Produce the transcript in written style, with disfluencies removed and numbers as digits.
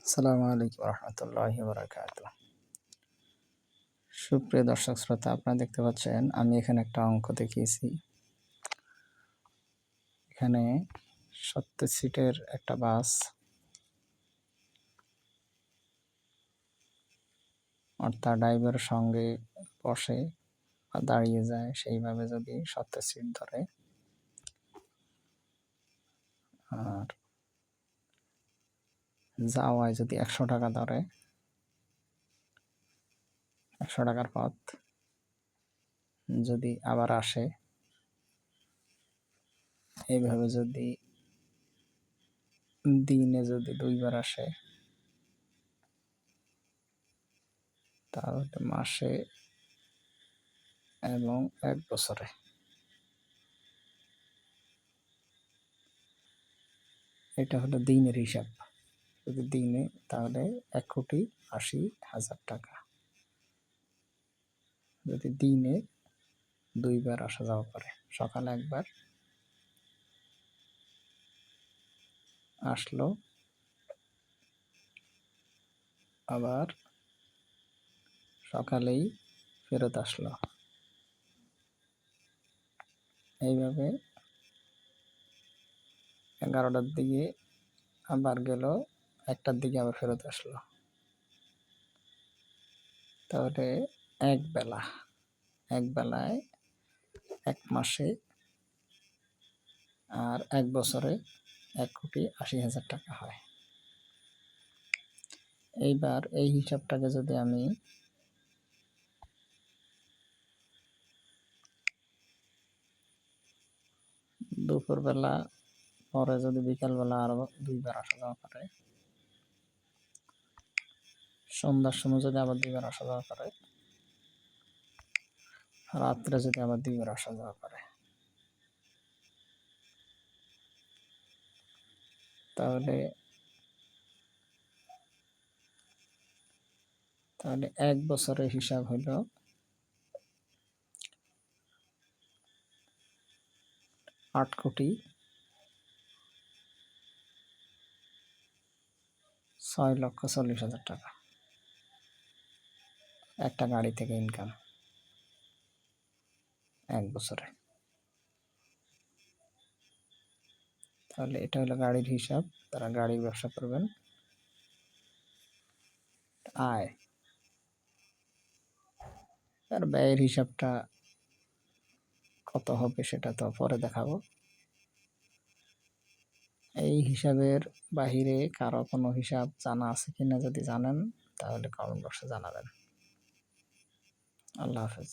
আসসালামু আলাইকুম রহমতুল্লাহি বারাকাতুহ। সুপ্রিয় দর্শক শ্রোতা, আপনারা দেখতে পাচ্ছেন আমি এখানে একটা অঙ্ক দেখিয়েছি। এখানে 70 সিটের একটা বাস, অর্থাৎ ড্রাইভারের সঙ্গে বসে বা দাঁড়িয়ে যায়, সেইভাবে যদি 70 সিট ধরে আর যাওয়ায় যদি 100 টাকা ধরে, 100 টাকার পথ যদি আবার আসে, এইভাবে যদি দিনে যদি 2বার আসে, তাহলে মাসে এবং 1 বছরে এটা হলো দিনের হিসাব। যদি দিনে, তাহলে 1,80,০০০ টাকা। যদি দিনে 2বার আসা যাওয়া করে, সকালে একবার আসলো, আবার সকালেই ফেরত আসলো, এইভাবে 11টার দিকে আবার গেল, 1টার দিকে আবার ফেরত আসলো, তাহলে এক বেলায় 1 মাসে আর 1 বছরে 1,80,০০০ টাকা হয়। এইবার এই হিসাবটাকে যদি আমি দুপুরবেলা পরে যদি বিকালবেলা আরো 2বার আসা যাওয়া করে, সন্ধ্যার সময় যদি আবার 2বার আসা যাওয়া করে, রাত্রে যদি আবার 2বার আসা যাওয়া করে, তাহলে 1 বছরের হিসাব হলো 8,06,40,০০০ টাকা একটা গাড়ি থেকে ইনকাম 1 বছরে। তাহলে এটা হলো গাড়ির হিসাব। তারা গাড়ির ব্যবসা করবেন। আয় আর ব্যয়ের হিসাবটা কত হবে সেটা তো পরে দেখাবো। এই হিসাবের বাহিরে কারো কোনো হিসাব জানা আছে কিনা, যদি জানেন তাহলে কমেন্ট বক্সে জানাবেন। আল্লাহ হাফেজ।